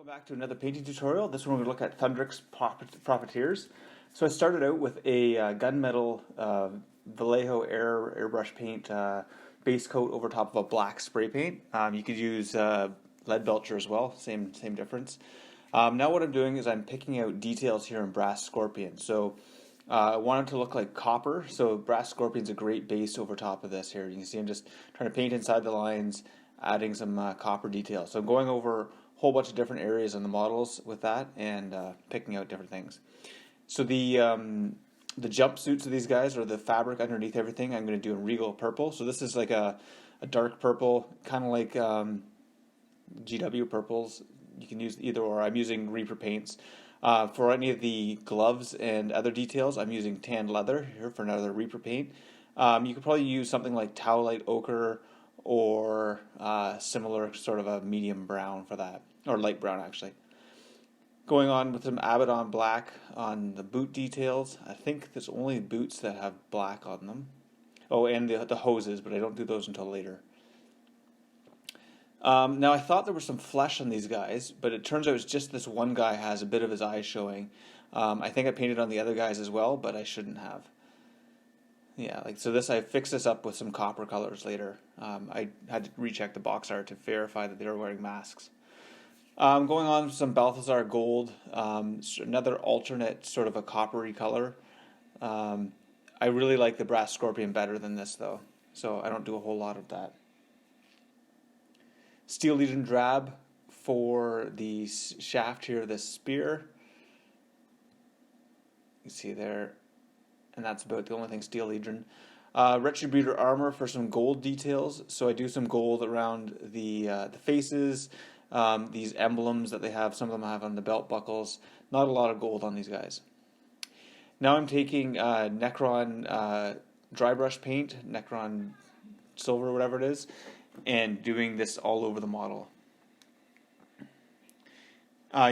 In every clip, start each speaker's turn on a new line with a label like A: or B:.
A: Welcome back to another painting tutorial. This one we're going to look at Thundrik's Profiteers. So I started out with a gunmetal Vallejo airbrush paint base coat over top of a black spray paint. You could use lead belcher as well, same difference. Now what I'm doing is I'm picking out details here in brass scorpion. So I want it to look like copper, so brass scorpion's a great base over top of this here. You can see I'm just trying to paint inside the lines, adding some copper details. So I'm going over a whole bunch of different areas on the models with that and picking out different things. So the jumpsuits of these guys, or the fabric underneath everything, I'm going to do in Regal Purple. So this is like a dark purple, kind of like GW purples. You can use either or. I'm using Reaper paints. For any of the gloves and other details, I'm using tan leather here for another Reaper paint. You could probably use something like Towelite Ochre or similar sort of a medium brown for that, or light brown actually. Going on with some Abaddon Black on the boot details. I think there's only boots that have black on them. Oh, and the hoses, but I don't do those until later. Now I thought there was some flesh on these guys, but it turns out it's just this one guy has a bit of his eye showing. I think I painted on the other guys as well, but I shouldn't have. Yeah, like so I fixed this up with some copper colors later. I had to recheck the box art to verify that they were wearing masks. Going on with some Balthasar Gold, another alternate sort of a coppery color. I really like the brass scorpion better than this though, so I don't do a whole lot of that. Steel Legion Drab for the shaft here, this spear. You see there, and that's about the only thing Steel Legion. Retributor Armour for some gold details. So I do some gold around the faces, these emblems that they have. Some of them have on the belt buckles. Not a lot of gold on these guys. Now I'm taking Necron dry brush paint, Necron silver, whatever it is, and doing this all over the model.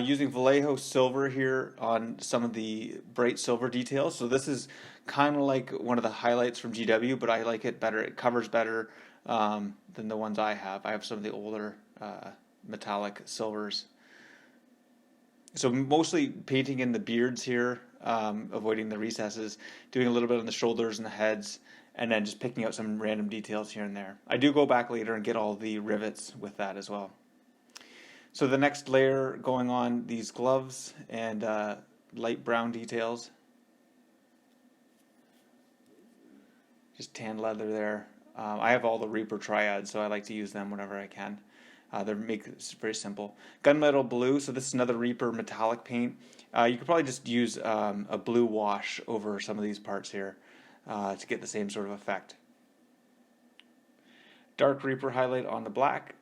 A: Using Vallejo silver here on some of the bright silver details. So this is kind of like one of the highlights from GW, but I like it better. It covers better than the ones I have. I have some of the older metallic silvers. So mostly painting in the beards here, avoiding the recesses, doing a little bit on the shoulders and the heads, and then just picking out some random details here and there. I do go back later and get all the rivets with that as well. So the next layer, going on these gloves and light brown details. Just tan leather there. I have all the Reaper triads, so I like to use them whenever I can. They make it very simple. Gunmetal Blue, so this is another Reaper metallic paint. You could probably just use a blue wash over some of these parts here to get the same sort of effect. Dark Reaper highlight on the black.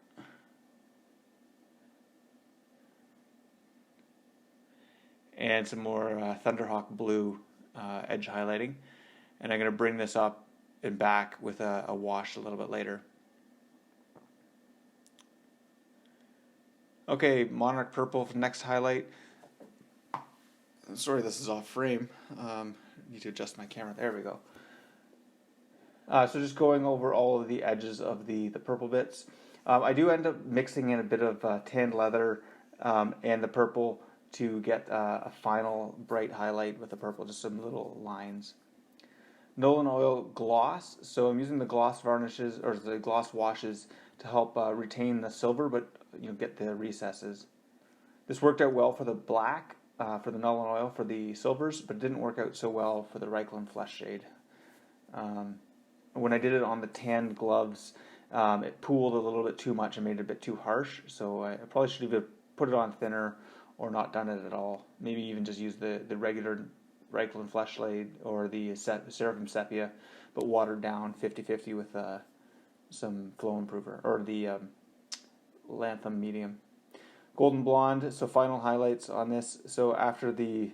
A: And some more Thunderhawk Blue edge highlighting. And I'm going to bring this up and back with a wash a little bit later. Okay, Monarch Purple for the next highlight. Sorry, this is off frame. Need to adjust my camera. There we go. So just going over all of the edges of the purple bits. I do end up mixing in a bit of tan leather and the purple to get a final bright highlight with the purple, just some little lines. Nuin Oil Gloss, so I'm using the gloss varnishes, or the gloss washes, to help retain the silver, but get the recesses. This worked out well for the black, for the Nuin Oil, for the silvers, but it didn't work out so well for the Reikland Fleshshade. When I did it on the tan gloves, it pooled a little bit too much and made it a bit too harsh, so I probably should have put it on thinner or not done it at all. Maybe even just use the regular Reikland Fleshshade or the Seraphim Sepia, but watered down 50-50 with some flow improver, or the Lantham Medium. Golden Blonde, so final highlights on this. So after the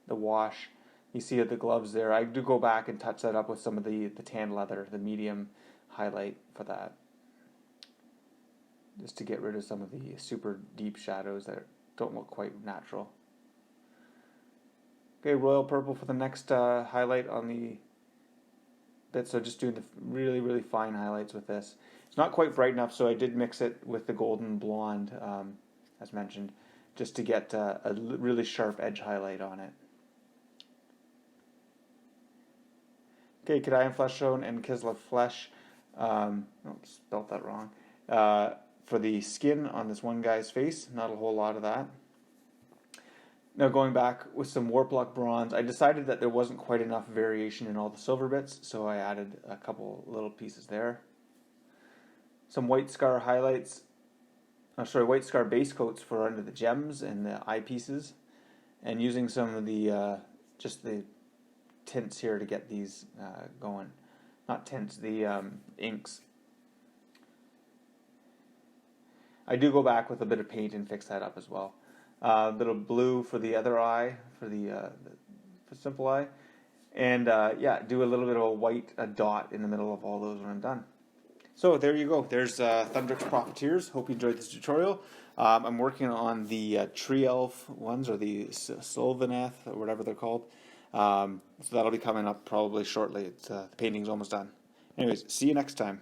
A: wash, you see the gloves there. I do go back and touch that up with some of the tan leather, the medium highlight for that, just to get rid of some of the super deep shadows that don't look quite natural. Okay, Royal Purple for the next highlight on the bit. So just doing the really, really fine highlights with this. It's not quite bright enough, so I did mix it with the Golden Blonde, as mentioned, just to get a really sharp edge highlight on it. Okay, Cadoam Fleshtone and Kislev Flesh. Spelled that wrong. For the skin on this one guy's face, not a whole lot of that. Now going back with some Warplock Bronze, I decided that there wasn't quite enough variation in all the silver bits, so I added a couple little pieces there. Some White Scar highlights, White Scar base coats for under the gems and the eyepieces, and using some of the, just the tints here to get these going. Not tints, the inks. I do go back with a bit of paint and fix that up as well. A bit of blue for the other eye, for the simple eye. And yeah, do a little bit of a white dot in the middle of all those when I'm done. So there you go. There's Thundrik's Profiteers. Hope you enjoyed this tutorial. I'm working on the Tree Elf ones, or the Sylvaneth, or whatever they're called. So that'll be coming up probably shortly. The painting's almost done. Anyways, see you next time.